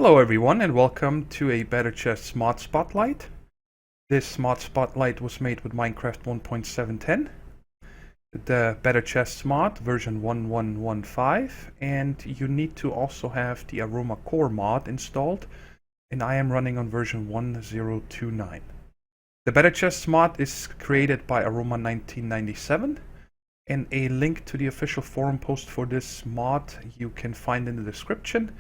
Hello everyone and welcome to a BetterChests mod spotlight. This mod spotlight was made with Minecraft 1.710, the BetterChests mod version 1115, and you need to also have the Aroma Core mod installed, and I am running on version 1029. The BetterChests mod is created by Aroma 1997, and a link to the official forum post for this mod you can find in the description.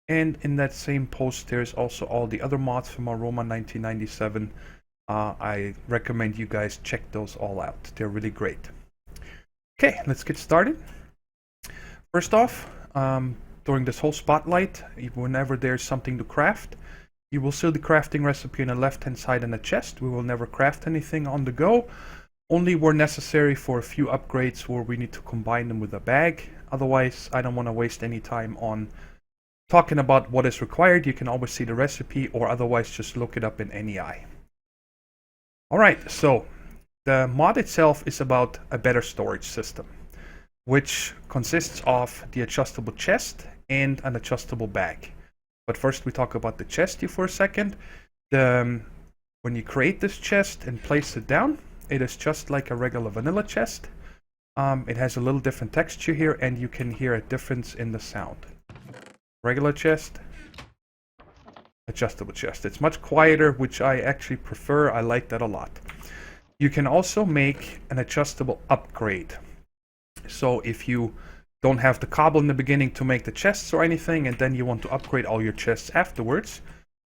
And in that same post, there's also all the other mods from Aroma 1997. I recommend you guys check those all out. They're really great. Okay, let's get started. First off, during this whole spotlight, whenever there's something to craft, you will see the crafting recipe on the left-hand side in the chest. We will never craft anything on the go, only where necessary for a few upgrades where we need to combine them with a bag. Otherwise, I don't want to waste any time on talking about what is required. You can always see the recipe or otherwise just look it up in NEI. Alright, so the mod itself is about a better storage system, which consists of the adjustable chest and an adjustable bag. But first we talk about the chest here for a second. When you create this chest and place it down, it is just like a regular vanilla chest. It has a little different texture here and you can hear a difference in the sound. Regular chest, adjustable chest. It's much quieter, which I actually prefer. I like that a lot. You can also make an adjustable upgrade. So if you don't have the cobble in the beginning to make the chests or anything, and then you want to upgrade all your chests afterwards,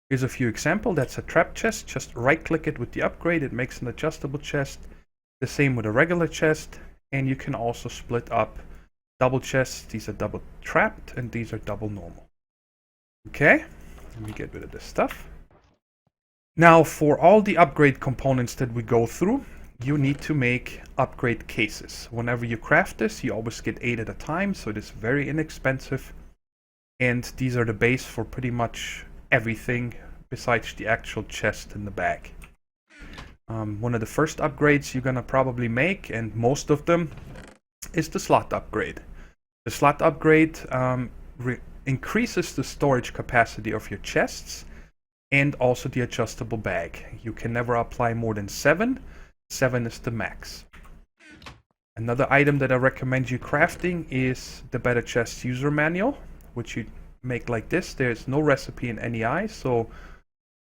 here's a few examples. That's a trap chest. Just right click it with the upgrade. It makes an adjustable chest. The same with a regular chest. And you can also split up double chests. These are double trapped and these are double normal. Okay, let me get rid of this stuff. Now for all the upgrade components that we go through, you need to make upgrade cases. Whenever you craft this, you always get 8 at a time, so it is very inexpensive. And these are the base for pretty much everything besides the actual chest and the bag. One of the first upgrades you're gonna probably make, and most of them, is the slot upgrade. The slot upgrade increases the storage capacity of your chests and also the adjustable bag. You can never apply more than 7. 7 is the max. Another item that I recommend you crafting is the BetterChests user manual, which you make like this. There's no recipe in NEI, so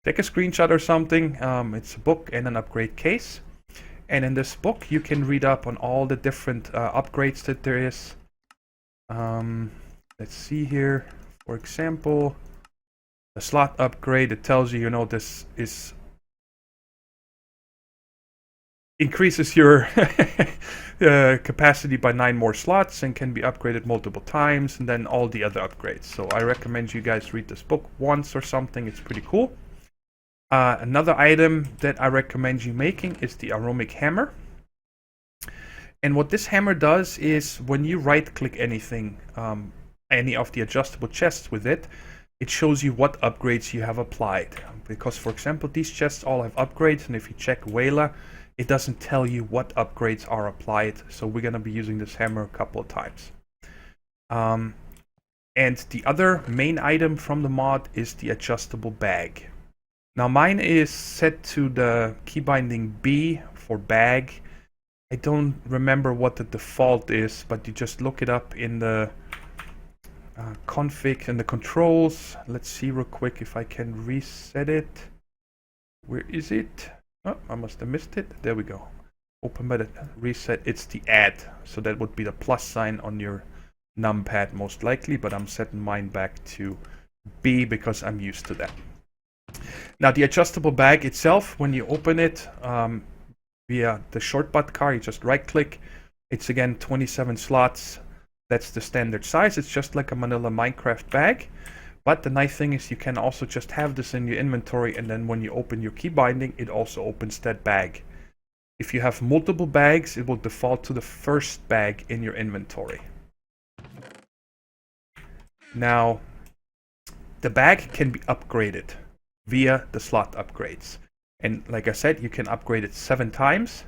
take a screenshot or something. It's a book and an upgrade case. And in this book, you can read up on all the different upgrades that there is. Let's see here, for example, the slot upgrade. It tells you, this is increases your capacity by 9 more slots and can be upgraded multiple times, and then all the other upgrades. So I recommend you guys read this book once or something. It's pretty cool. Another item that I recommend you making is the aromatic hammer. And what this hammer does is when you right click anything, any of the adjustable chests with it, it shows you what upgrades you have applied. Because for example, these chests all have upgrades, and if you check Wayla, it doesn't tell you what upgrades are applied. So we're gonna be using this hammer a couple of times. And the other main item from the mod is the adjustable bag. Now mine is set to the key binding B for bag. I don't remember what the default is, but you just look it up in the config and the controls. Let's see real quick if I can reset it. Where is it? Oh, I must have missed it. There we go. Open button, reset. It's the add. So that would be the plus sign on your numpad most likely, but I'm setting mine back to B because I'm used to that. Now the adjustable bag itself, when you open it via the shortcut car, you just right click. It's again 27 slots. That's the standard size. It's just like a vanilla Minecraft bag. But the nice thing is you can also just have this in your inventory, and then when you open your key binding, it also opens that bag. If you have multiple bags, it will default to the first bag in your inventory. Now, the bag can be upgraded via the slot upgrades. And like I said, you can upgrade it 7 times.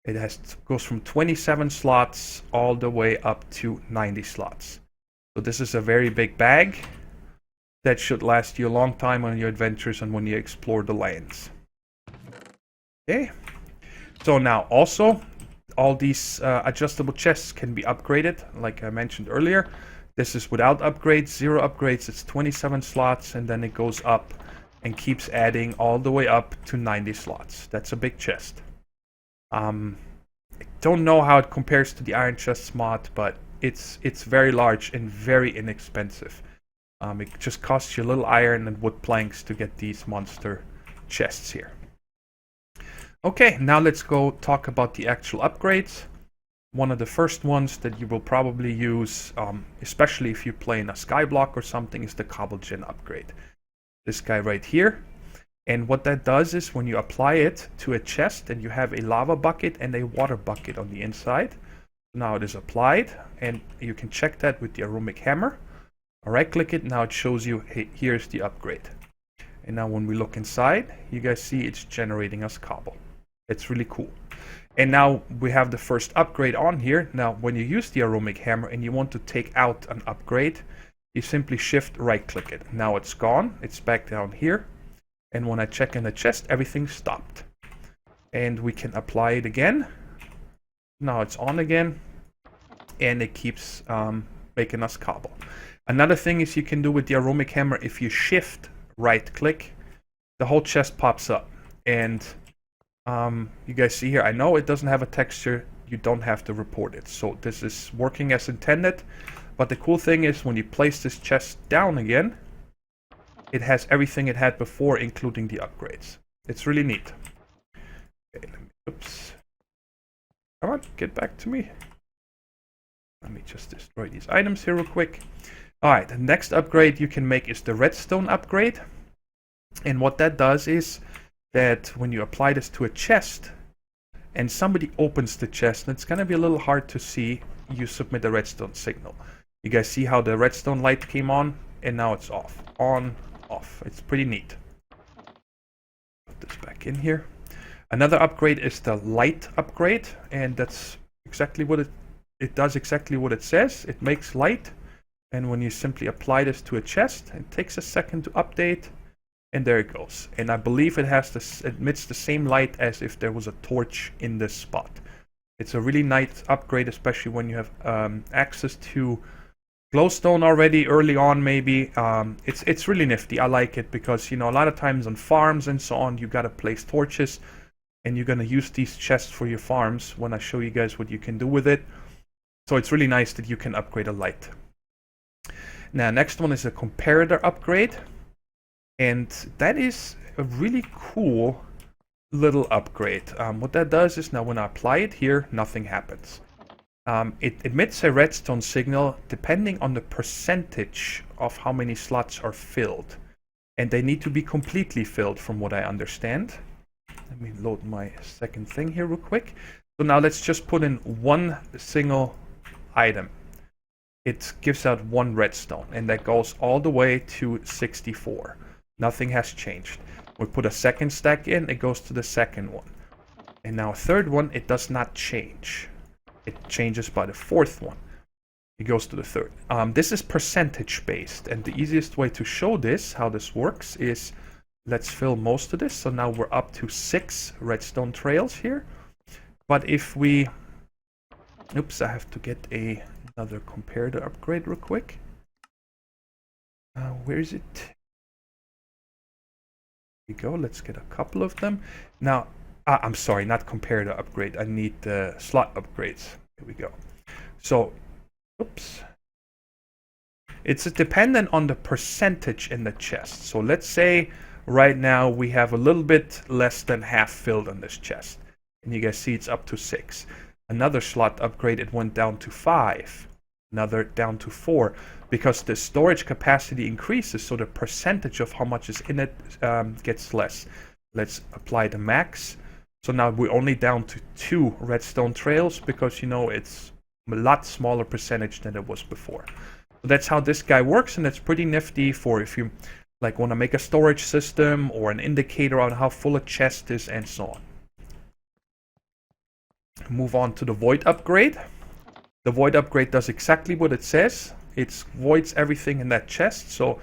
It goes from 27 slots all the way up to 90 slots. So this is a very big bag that should last you a long time on your adventures and when you explore the lands. Okay, so now also all these adjustable chests can be upgraded, like I mentioned earlier. This is without upgrades, 0 upgrades, it's 27 slots, and then it goes up and keeps adding all the way up to 90 slots. That's a big chest. I don't know how it compares to the Iron Chests mod, but it's very large and very inexpensive. It just costs you a little iron and wood planks to get these monster chests here. Okay, now let's go talk about the actual upgrades. One of the first ones that you will probably use, especially if you play in a skyblock or something, is the Cobble Gen upgrade. This guy right here. And what that does is when you apply it to a chest and you have a lava bucket and a water bucket on the inside. Now it is applied, and you can check that with the aromatic hammer. Right click it, now it shows you, hey, here's the upgrade. And now when we look inside, you guys see it's generating us cobble. It's really cool. And now we have the first upgrade on here. Now when you use the aromatic hammer and you want to take out an upgrade, you simply shift right click it. Now it's gone, it's back down here. And when I check in the chest, everything stopped. And we can apply it again. Now it's on again. And it keeps making us cobble. Another thing is you can do with the aromatic hammer, if you shift right click, the whole chest pops up. And you guys see here, I know it doesn't have a texture, you don't have to report it. So this is working as intended. But the cool thing is when you place this chest down again, it has everything it had before, including the upgrades. It's really neat. Okay, oops. Come on, get back to me. Let me just destroy these items here real quick. Alright, the next upgrade you can make is the redstone upgrade. And what that does is that when you apply this to a chest and somebody opens the chest, and it's going to be a little hard to see, you submit a redstone signal. You guys see how the redstone light came on and now it's off. On, off. It's pretty neat. Put this back in here. Another upgrade is the light upgrade, and that's exactly what it does exactly what it says. It makes light. And when you simply apply this to a chest, it takes a second to update, and there it goes. And I believe it emits the same light as if there was a torch in this spot. It's a really nice upgrade, especially when you have access to glowstone already early on. Maybe it's really nifty. I like it because, you know, a lot of times on farms and so on, you gotta place torches, and you're gonna use these chests for your farms when I show you guys what you can do with it. So it's really nice that you can upgrade a light. Now, next one is a comparator upgrade, and that is a really cool little upgrade. What that does is now when I apply it here, nothing happens. It emits a redstone signal depending on the percentage of how many slots are filled, and they need to be completely filled from what I understand. Let me load my second thing here real quick. So now let's just put in one single item. It gives out one redstone, and that goes all the way to 64. Nothing has changed. We put a second stack in, it goes to the second one. And now a third one, it does not change. It changes by the fourth one. It goes to the third. This is percentage based, and the easiest way to show this, how this works, is let's fill most of this. So now we're up to 6 redstone trails here. But if we... Oops, I have to get another comparator upgrade real quick. Where is it? Here we go. Let's get a couple of them. Now, I'm sorry, not comparator upgrade. I need the slot upgrades. Here we go. So, oops. It's dependent on the percentage in the chest. So let's say right now we have a little bit less than half filled on this chest. And you guys see it's up to 6. Another slot upgrade, it went down to 5. Another down to 4. Because the storage capacity increases, so the percentage of how much is in it gets less. Let's apply the max. So now we're only down to 2 redstone trails because, you know, it's a lot smaller percentage than it was before. So that's how this guy works, and it's pretty nifty for if you like want to make a storage system or an indicator on how full a chest is and so on. Move on to the void upgrade. The void upgrade does exactly what it says. It voids everything in that chest. So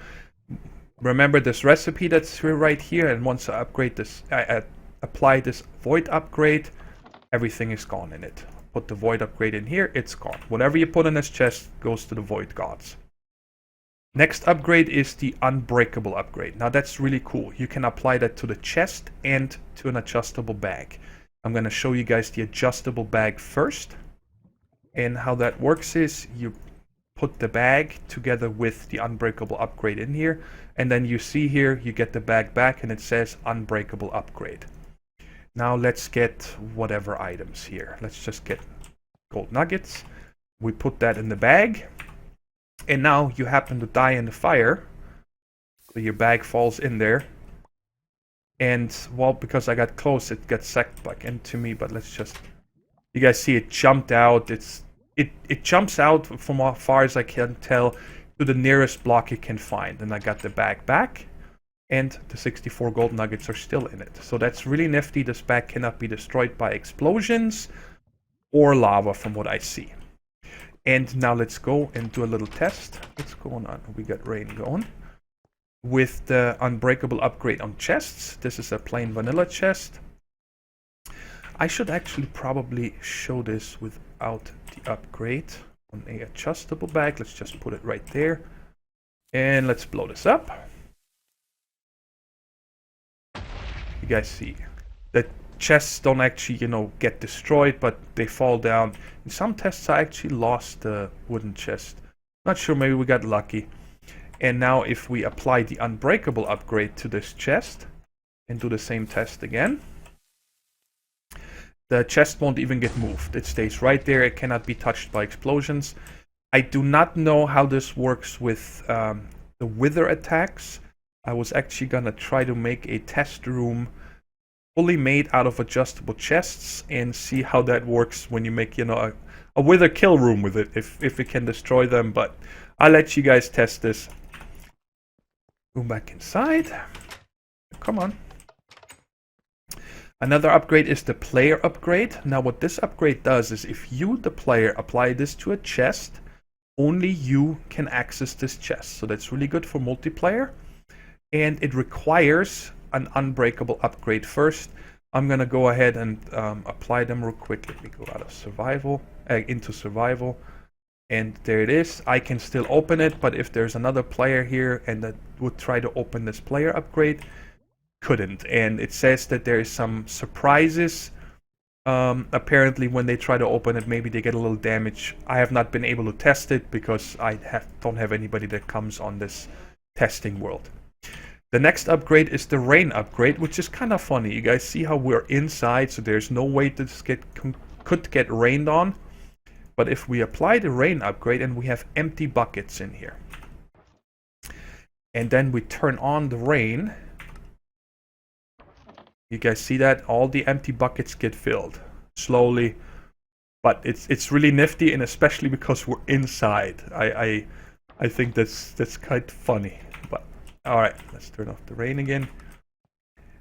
Remember this recipe that's right here, and once I upgrade this, I apply this void upgrade, everything is gone in it. Put the void upgrade in here, it's gone. Whatever you put in this chest goes to the void gods. Next upgrade is the Unbreakable upgrade. Now that's really cool. You can apply that to the chest and to an adjustable bag. I'm going to show you guys the adjustable bag first. And how that works is you put the bag together with the Unbreakable upgrade in here. And then you see here, you get the bag back and it says Unbreakable upgrade. Now let's get whatever items here. Let's just get gold nuggets. We put that in the bag. And now you happen to die in the fire. So your bag falls in there. And, well, because I got close, it got sucked back into me. But let's just... You guys see it jumped out. It jumps out from as far as I can tell to the nearest block it can find. And I got the bag back. And the 64 gold nuggets are still in it. So that's really nifty. This bag cannot be destroyed by explosions or lava from what I see. And now let's go and do a little test. What's going on? We got rain going. With the Unbreakable upgrade on chests. This is a plain vanilla chest. I should actually probably show this without the upgrade on a adjustable bag. Let's just put it right there. And let's blow this up. You guys see that chests don't actually, get destroyed, but they fall down. In some tests, I actually lost the wooden chest. Not sure, maybe we got lucky. And now if we apply the Unbreakable upgrade to this chest and do the same test again, the chest won't even get moved. It stays right there. It cannot be touched by explosions. I do not know how this works with the wither attacks. I was actually gonna try to make a test room fully made out of adjustable chests and see how that works when you make, a wither kill room with it, if it can destroy them. But I'll let you guys test this. Go back inside. Come on. Another upgrade is the player upgrade. Now what this upgrade does is if you, the player, apply this to a chest, only you can access this chest. So that's really good for multiplayer. And it requires an Unbreakable upgrade first. I'm gonna go ahead and apply them real quick. Let me go out of survival, into survival. And there it is. I can still open it, but if there's another player here and that would try to open this player upgrade, couldn't. And it says that there is some surprises. Apparently when they try to open it, maybe they get a little damage. I have not been able to test it because I don't have anybody that comes on this testing world. The next upgrade is the rain upgrade, which is kind of funny. You guys see how we're inside, so there's no way this could get rained on. But if we apply the rain upgrade and we have empty buckets in here, and then we turn on the rain, you guys see that? All the empty buckets get filled slowly. But it's really nifty, and especially because we're inside. I think that's kind of funny. But alright, let's turn off the rain again.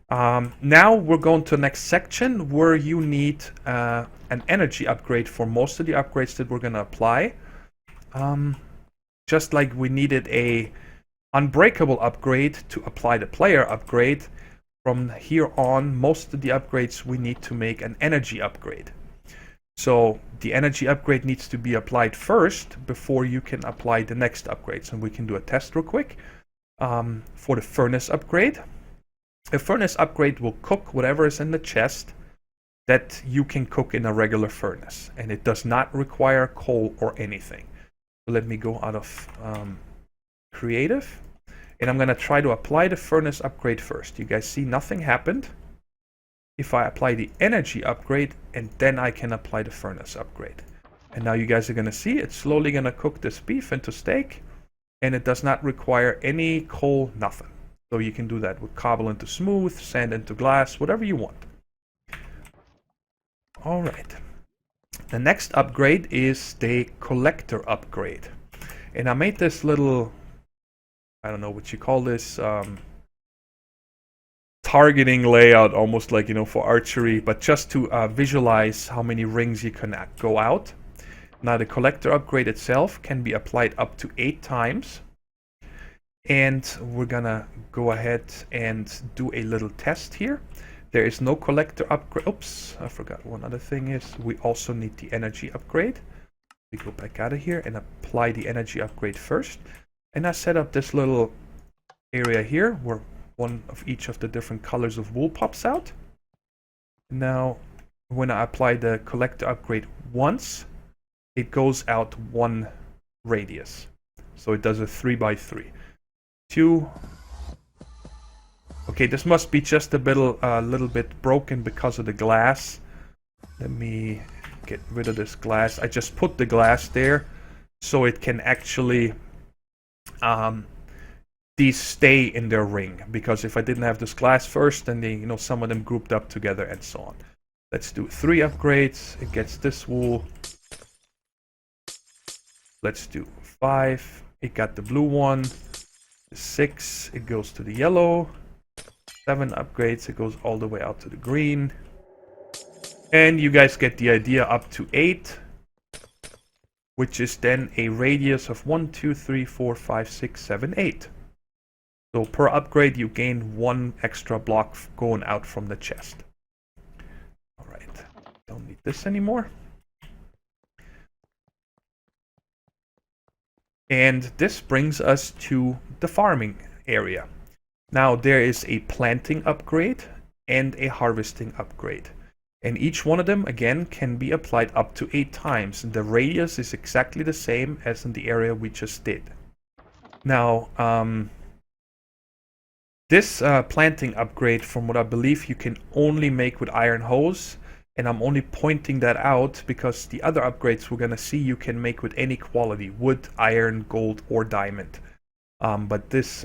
Now we're going to the next section where you need an energy upgrade for most of the upgrades that we're going to apply. Just like we needed a Unbreakable upgrade to apply the player upgrade, from here on, most of the upgrades we need to make an energy upgrade. So the energy upgrade needs to be applied first before you can apply the next upgrades. And we can do a test real quick. For the furnace upgrade. A furnace upgrade will cook whatever is in the chest that you can cook in a regular furnace. And it does not require coal or anything. So let me go out of creative. And I'm going to try to apply the furnace upgrade first. You guys see nothing happened. If I apply the energy upgrade, and then I can apply the furnace upgrade. And now you guys are going to see it's slowly going to cook this beef into steak. And it does not require any coal, nothing. So you can do that with cobble into smooth, sand into glass, whatever you want. Alright. The next upgrade is the collector upgrade. And I made this little, I don't know what you call this, targeting layout, almost like, for archery, but just to visualize how many rings you can go out. Now the collector upgrade itself can be applied up to 8 times. And we're gonna go ahead and do a little test here. There is no collector upgrade. Oops, I forgot one other thing is we also need the energy upgrade. We go back out of here and apply the energy upgrade first. And I set up this little area here where one of each of the different colors of wool pops out. Now, when I apply the collector upgrade once, it goes out one radius. So it does a 3x3. 2. Okay, this must be just a little bit broken because of the glass. Let me get rid of this glass. I just put the glass there so it can actually these stay in their ring, because if I didn't have this glass first, then they, some of them grouped up together and so on. Let's do 3 upgrades. It gets this wool. Let's do 5. It got the blue one. 6, it goes to the yellow. 7 upgrades, it goes all the way out to the green. And you guys get the idea, up to 8, which is then a radius of 1, 2, 3, 4, 5, 6, 7, 8. So per upgrade, you gain 1 extra block going out from the chest. All right, don't need this anymore. And this brings us to the farming area. Now there is a planting upgrade and a harvesting upgrade. And each one of them, again, can be applied up to 8 times. And the radius is exactly the same as in the area we just did. Now, this planting upgrade, from what I believe, you can only make with iron hose. And I'm only pointing that out because the other upgrades we're going to see you can make with any quality, wood, iron, gold, or diamond. But this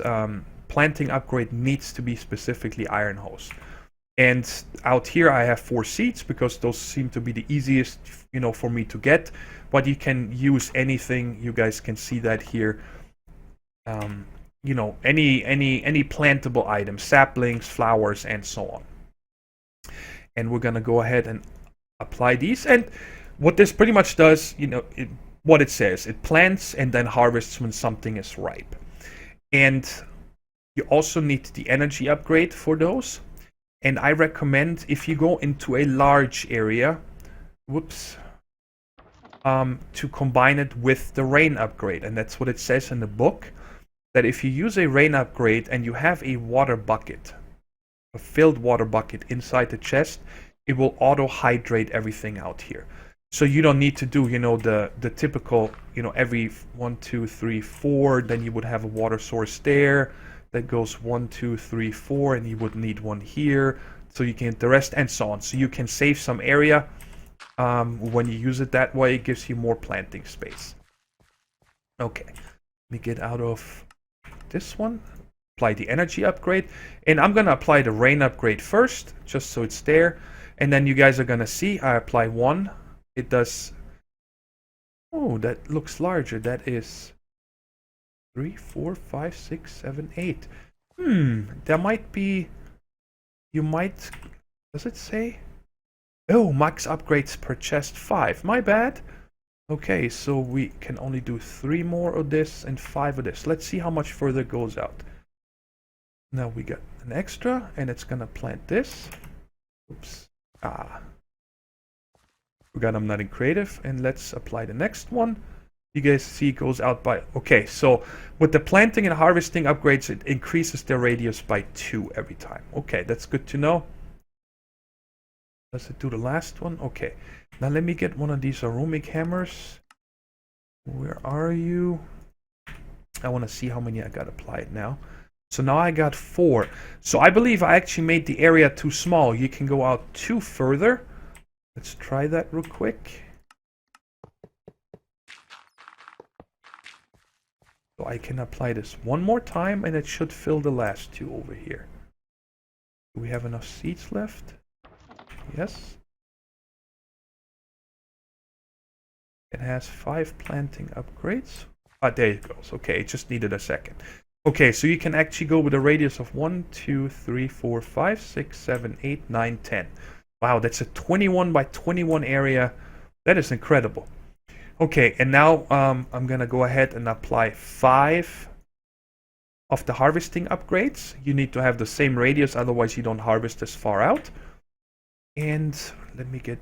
planting upgrade needs to be specifically iron hose. And out here I have 4 seeds because those seem to be the easiest, for me to get. But you can use anything. You guys can see that here. Any plantable items, saplings, flowers, and so on. And we're going to go ahead and apply these. And what this pretty much does, what it says, it plants and then harvests when something is ripe. And you also need the energy upgrade for those. And I recommend, if you go into a large area, to combine it with the rain upgrade. And that's what it says in the book, that if you use a rain upgrade and you have a water bucket, a filled water bucket inside the chest, it will auto hydrate everything out here. So you don't need to do, the typical, every 1, 2, 3, 4, then you would have a water source there that goes 1, 2, 3, 4, and you would need one here, so you can get the rest, and so on. So you can save some area when you use it that way. It gives you more planting space. Okay, let me get out of this one. Apply the energy upgrade, and I'm gonna apply the rain upgrade first, just so it's there. And then you guys are gonna see I apply 1. It does. Oh, that looks larger. That is 3, 4, 5, 6, 7, 8. There might be. You might. Does it say? Oh, max upgrades per chest 5. My bad. Okay, so we can only do 3 more of this and 5 of this. Let's see how much further it goes out. Now we got an extra, and it's gonna plant this. Oops. Forgot I'm not in creative. And let's apply the next one. You guys see it goes out by... Okay, so with the planting and harvesting upgrades, it increases the radius by 2 every time. Okay, that's good to know. Does it do the last one? Okay. Now let me get one of these aromatic hammers. Where are you? I want to see how many I got applied now. So now I got 4. So I believe I actually made the area too small. You can go out 2 further. Let's try that real quick. So I can apply this one more time, and it should fill the last 2 over here. Do we have enough seeds left? Yes. It has 5 planting upgrades. There it goes. Okay, it just needed a second. Okay, so you can actually go with a radius of 1, 2, 3, 4, 5, 6, 7, 8, 9, 10. Wow, that's a 21 by 21 area. That is incredible. Okay, and now I'm going to go ahead and apply 5 of the harvesting upgrades. You need to have the same radius, otherwise you don't harvest as far out. And let me get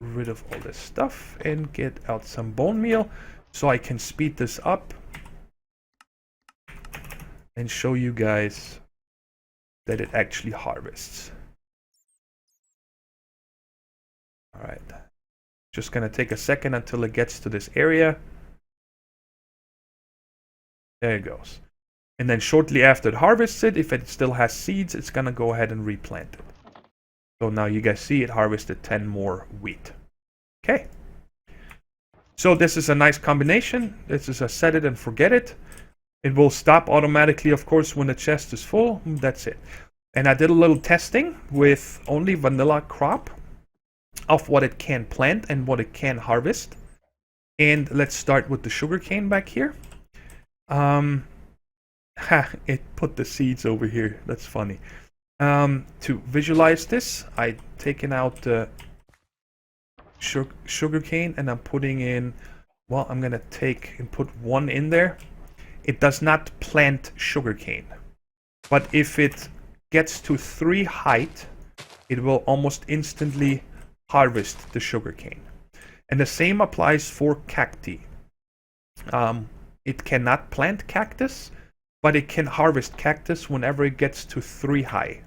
rid of all this stuff and get out some bone meal so I can speed this up and show you guys that it actually harvests. Alright, just gonna take a second until it gets to this area. There it goes. And then shortly after it harvests it, if it still has seeds, it's gonna go ahead and replant it. So now you guys see it harvested 10 more wheat. Okay. So this is a nice combination. This is a set it and forget it. It will stop automatically, of course, when the chest is full. That's it. And I did a little testing with only vanilla crop of what it can plant and what it can harvest. And let's start with the sugarcane back here. It put the seeds over here. That's funny. To visualize this, I've taken out the sugarcane and I'm putting in, well, I'm gonna take and put one in there. It does not plant sugarcane, but if it gets to 3 height, it will almost instantly harvest the sugarcane. And the same applies for cacti. It cannot plant cactus, but it can harvest cactus whenever it gets to 3 high.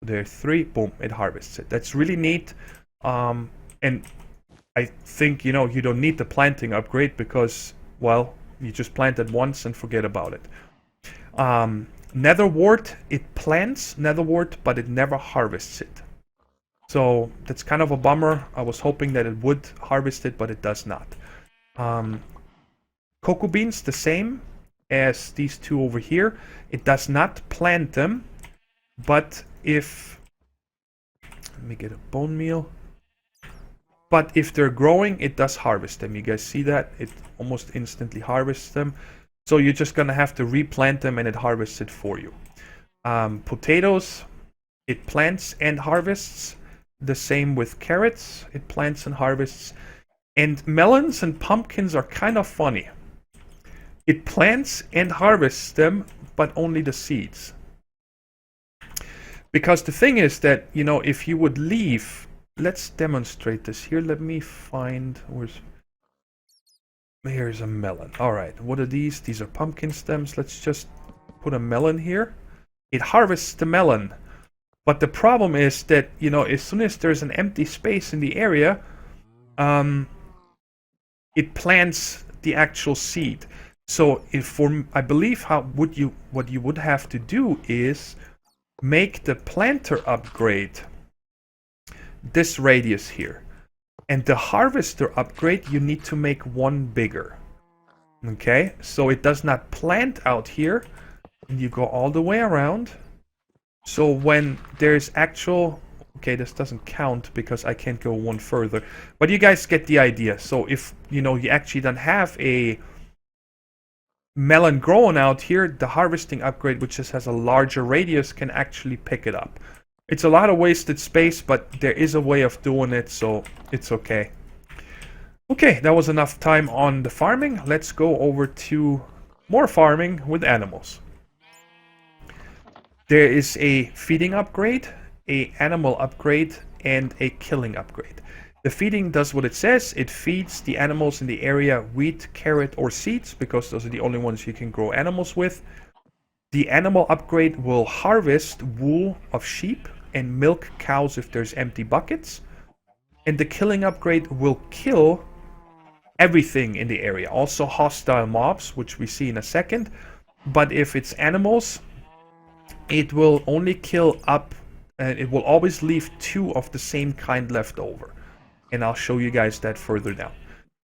There, 3, boom, it harvests it. That's really neat. And I think, you know, you don't need the planting upgrade because, well, you just plant it once and forget about it. Netherwort, it plants netherwort, but it never harvests it. So that's kind of a bummer. I was hoping that it would harvest it, but it does not. Cocoa beans, the same as these two over here. It does not plant them, but if... Let me get a bone meal. But if they're growing, it does harvest them. You guys see that? It almost instantly harvests them. So you're just going to have to replant them and it harvests it for you. Potatoes, it plants and harvests. The same with carrots. It plants and harvests. And melons and pumpkins are kind of funny. It plants and harvests them, but only the seeds. Because the thing is that, you know, if you would leave... Let's demonstrate this here. Let me find... Here's a melon. Alright, what are these? These are pumpkin stems. Let's just put a melon here. It harvests the melon. But the problem is that, you know, as soon as there's an empty space in the area, it plants the actual seed. So I believe what you would have to do is make the planter upgrade this radius here. And the harvester upgrade, you need to make one bigger. Okay, so it does not plant out here. And you go all the way around. So when there's actual... Okay, this doesn't count because I can't go one further. But you guys get the idea. So if, you know, you actually don't have a melon growing out here, the harvesting upgrade, which just has a larger radius, can actually pick it up. It's a lot of wasted space, but there is a way of doing it, so it's okay. Okay, that was enough time on the farming. Let's go over to more farming with animals. There is a feeding upgrade, a animal upgrade, and a killing upgrade. The feeding does what it says. It feeds the animals in the area wheat, carrot, or seeds, because those are the only ones you can grow animals with. The animal upgrade will harvest wool of sheep and milk cows if there's empty buckets. And the killing upgrade will kill everything in the area. Also hostile mobs, which we see in a second. But if it's animals, it will only kill up, and it will always leave 2 of the same kind left over. And I'll show you guys that further down.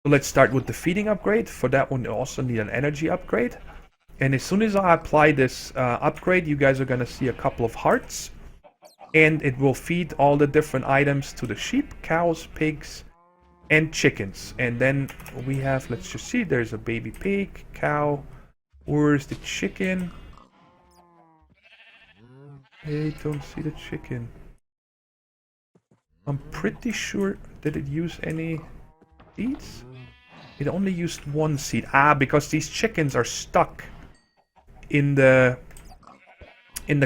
So let's start with the feeding upgrade. For that one, you also need an energy upgrade. And as soon as I apply this upgrade, you guys are going to see a couple of hearts. And it will feed all the different items to the sheep, cows, pigs, and chickens. And then we have, let's just see, there's a baby pig, cow. Where's the chicken? I don't see the chicken. I'm pretty sure, did it use any seeds? It only used 1 seed. Ah, because these chickens are stuck in the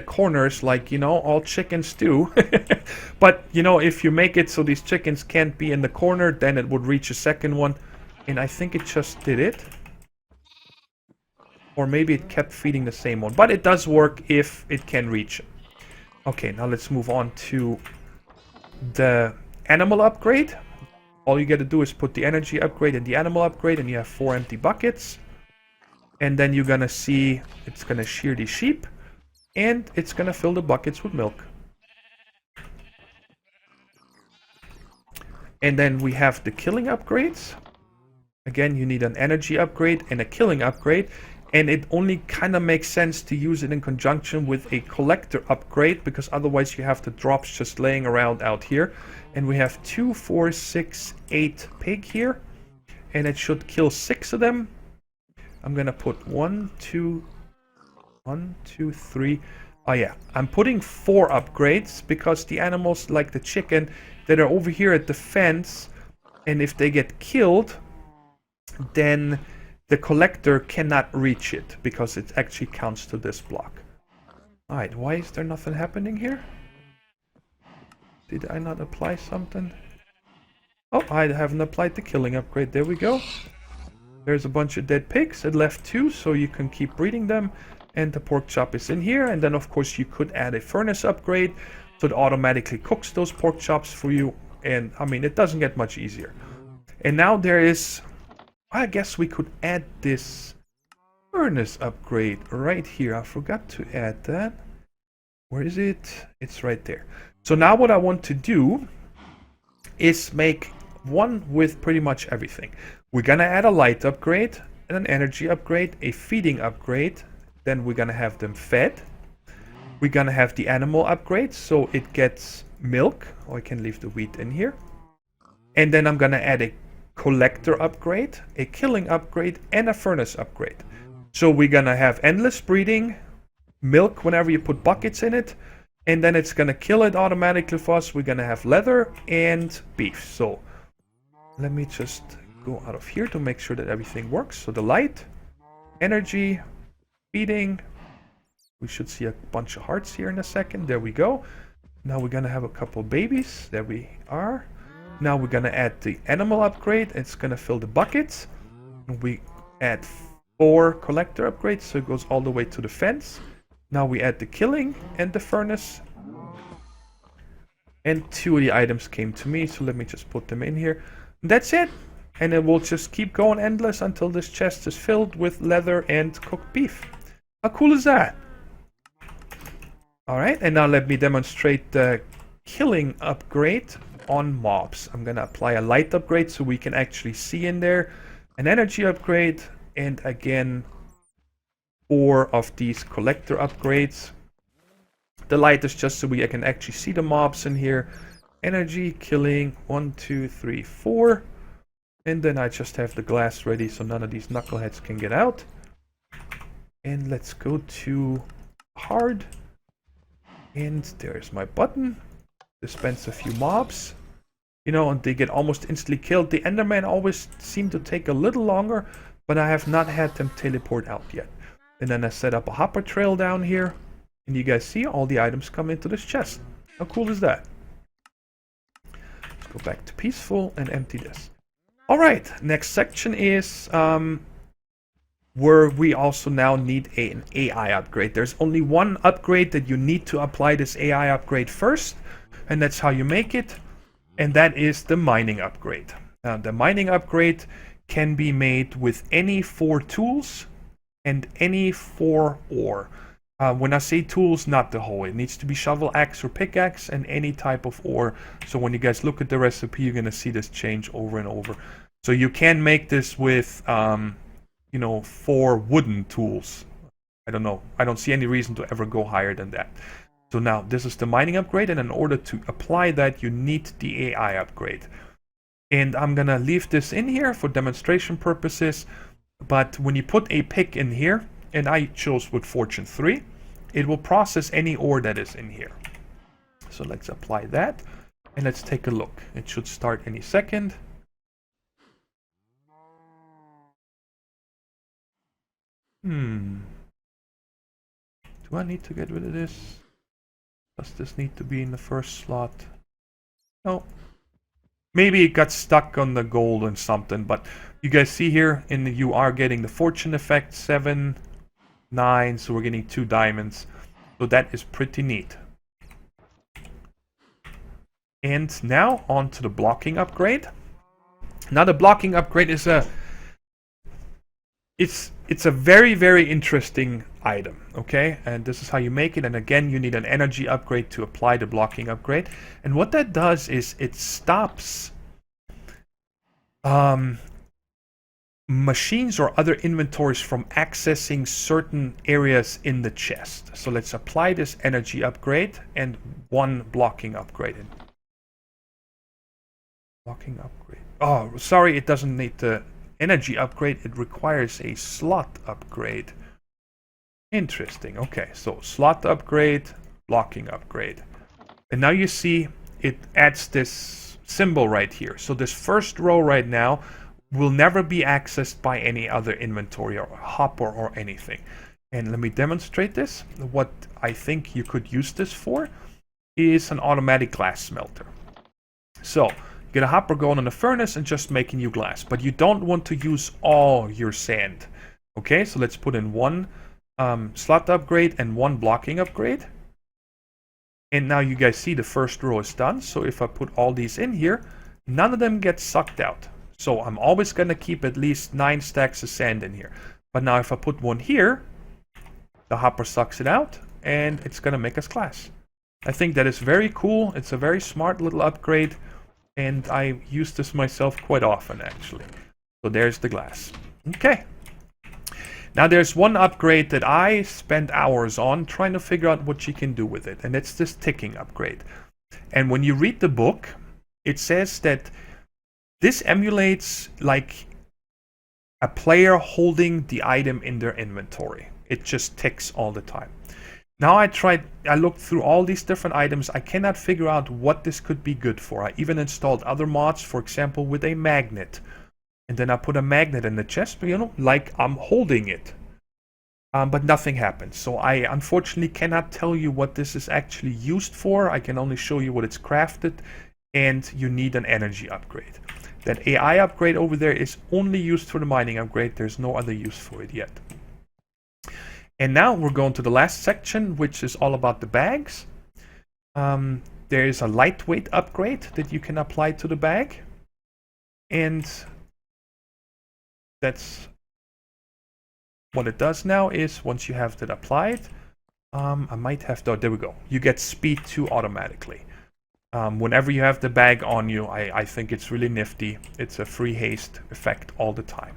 corners like, you know, all chickens do. But, you know, if you make it so these chickens can't be in the corner, then it would reach a second one. And I think it just did it. Or maybe it kept feeding the same one. But it does work if it can reach it. Okay, now let's move on to the animal upgrade. All you got to do is put the energy upgrade and the animal upgrade, and you have 4 empty buckets. And then you're going to see it's going to shear the sheep. And it's going to fill the buckets with milk. And then we have the killing upgrades. Again, you need an energy upgrade and a killing upgrade. And it only kind of makes sense to use it in conjunction with a collector upgrade, because otherwise you have the drops just laying around out here. And we have 2, 4, 6, 8 pig here. And it should kill 6 of them. I'm going to put 1, 2, 3. Oh yeah, I'm putting 4 upgrades because the animals like the chicken that are over here at the fence, and if they get killed, then the collector cannot reach it because it actually counts to this block. Alright, why is there nothing happening here? Did I not apply something? Oh, I haven't applied the killing upgrade. There we go. There's a bunch of dead pigs. It left 2, so you can keep breeding them. And the pork chop is in here. And then, of course, you could add a furnace upgrade, so it automatically cooks those pork chops for you. And, I mean, it doesn't get much easier. And now there is... I guess we could add this furnace upgrade right here. I forgot to add that. Where is it? It's right there. So now what I want to do is make one with pretty much everything. We're going to add a light upgrade and an energy upgrade, a feeding upgrade. Then we're going to have them fed. We're going to have the animal upgrade, so it gets milk. Oh, I can leave the wheat in here. And then I'm going to add a collector upgrade, a killing upgrade, and a furnace upgrade. So we're going to have endless breeding, milk whenever you put buckets in it, and then it's going to kill it automatically for us. We're going to have leather and beef. So let me just go out of here to make sure that everything works. So the light, energy, feeding. We should see a bunch of hearts here in a second. There we go. Now we're going to have a couple babies. There we are. Now we're going to add the animal upgrade. It's going to fill the buckets. We add 4 collector upgrades, so it goes all the way to the fence. Now we add the killing and the furnace. And 2 of the items came to me, so let me just put them in here. And that's it. And it will just keep going endless until this chest is filled with leather and cooked beef. How cool is that? Alright, and now let me demonstrate the killing upgrade on mobs. I'm going to apply a light upgrade so we can actually see in there. An energy upgrade, and again 4 of these collector upgrades. The light is just so I can actually see the mobs in here. Energy, killing, 1, 2, 3, 4. And then I just have the glass ready so none of these knuckleheads can get out. And let's go to hard. And there's my button. Dispense a few mobs. You know, and they get almost instantly killed. The Endermen always seem to take a little longer, but I have not had them teleport out yet. And then I set up a hopper trail down here. And you guys see all the items come into this chest. How cool is that? Let's go back to peaceful and empty this. Alright, next section is where we also now need an AI upgrade. There's only one upgrade that you need to apply this AI upgrade first, and that's how you make it, and that is the mining upgrade. Now, the mining upgrade can be made with any 4 tools and any 4 ore. When I say tools, not the hoe. It needs to be shovel, axe, or pickaxe, and any type of ore. So when you guys look at the recipe, you're going to see this change over and over. So you can make this with, you know, 4 wooden tools. I don't know. I don't see any reason to ever go higher than that. So now, this is the mining upgrade, and in order to apply that, you need the AI upgrade. And I'm going to leave this in here for demonstration purposes. But when you put a pick in here, and I chose with Fortune 3, it will process any ore that is in here. So let's apply that, and let's take a look. It should start any second. Do I need to get rid of this? Does this need to be in the first slot? No. Maybe it got stuck on the gold and something, but you guys see here, you are getting the fortune effect, 7, 9, so we're getting 2 diamonds. So that is pretty neat. And now on to the blocking upgrade. Now the blocking upgrade is it's a very, very interesting item, okay? And this is how you make it. And again, you need an energy upgrade to apply the blocking upgrade. And what that does is it stops machines or other inventories from accessing certain areas in the chest. So let's apply this energy upgrade and 1 blocking upgrade. Blocking upgrade. Oh, sorry, it doesn't need the energy upgrade. It requires a slot upgrade. Interesting. Okay, so slot upgrade, blocking upgrade. And now you see it adds this symbol right here. So this first row right now will never be accessed by any other inventory or hopper or anything. And let me demonstrate this. What I think you could use this for is an automatic glass smelter. So get a hopper going in the furnace and just making you glass, but you don't want to use all your sand. Okay, so let's put in 1 slot upgrade and 1 blocking upgrade. And now you guys see the first row is done. So if I put all these in here, none of them get sucked out. So I'm always going to keep at least 9 stacks of sand in here. But now if I put 1 here, the hopper sucks it out and it's going to make us glass. I think that is very cool. It's a very smart little upgrade. And I use this myself quite often, actually. So there's the glass. Okay. Now there's one upgrade that I spent hours on trying to figure out what you can do with it. And it's this ticking upgrade. And when you read the book, it says that this emulates like a player holding the item in their inventory. It just ticks all the time. Now I looked through all these different items. I cannot figure out what this could be good for. I even installed other mods, for example, with a magnet. And then I put a magnet in the chest, you know, like I'm holding it. But nothing happens. So I unfortunately cannot tell you what this is actually used for. I can only show you what it's crafted. And you need an energy upgrade. That AI upgrade over there is only used for the mining upgrade. There's no other use for it yet. And now we're going to the last section, which is all about the bags. There is a lightweight upgrade that you can apply to the bag. And that's what it does now is once you have that applied, I might have to, there we go. You get speed 2 automatically. Whenever you have the bag on you, I think it's really nifty. It's a free haste effect all the time.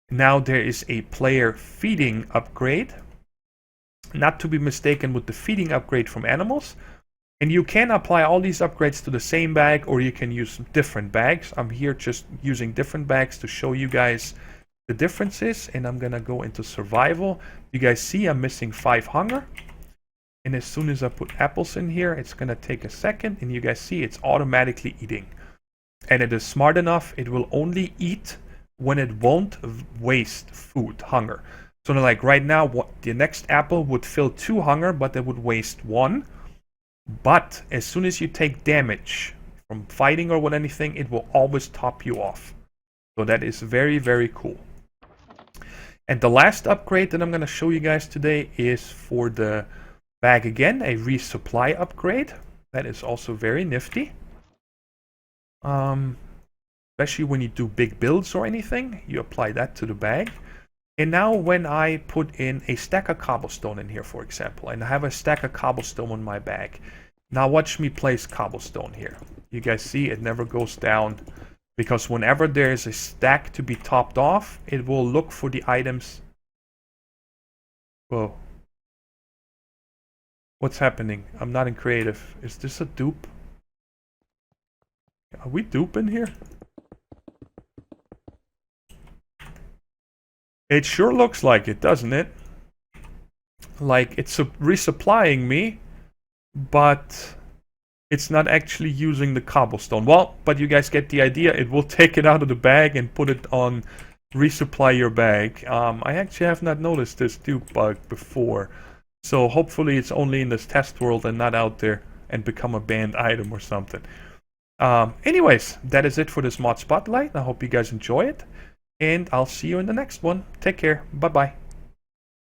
Now there is a player feeding upgrade. Not to be mistaken with the feeding upgrade from animals. And you can apply all these upgrades to the same bag, or you can use different bags. I'm here just using different bags to show you guys the differences. And I'm going to go into survival. You guys see I'm missing 5 hunger. And as soon as I put apples in here, it's going to take a second. And you guys see it's automatically eating. And it is smart enough. It will only eat when it won't waste food, hunger. So like right now, the next apple would fill 2 hunger, but it would waste 1. But as soon as you take damage from fighting or with anything, it will always top you off. So that is very, very cool. And the last upgrade that I'm going to show you guys today is for the bag again, a resupply upgrade. That is also very nifty. Especially when you do big builds or anything, you apply that to the bag. And now when I put in a stack of cobblestone in here, for example, and I have a stack of cobblestone in my bag. Now watch me place cobblestone here. You guys see it never goes down because whenever there is a stack to be topped off, it will look for the items. Whoa. What's happening? I'm not in creative. Is this a dupe? Are we duping here? It sure looks like it, doesn't it? Like it's resupplying me, but it's not actually using the cobblestone. Well, but you guys get the idea. It will take it out of the bag and put it on resupply your bag. I actually have not noticed this dupe bug before. So hopefully it's only in this test world and not out there and become a banned item or something. Anyways, that is it for this mod spotlight. I hope you guys enjoy it, and I'll see you in the next one. Take care. Bye bye.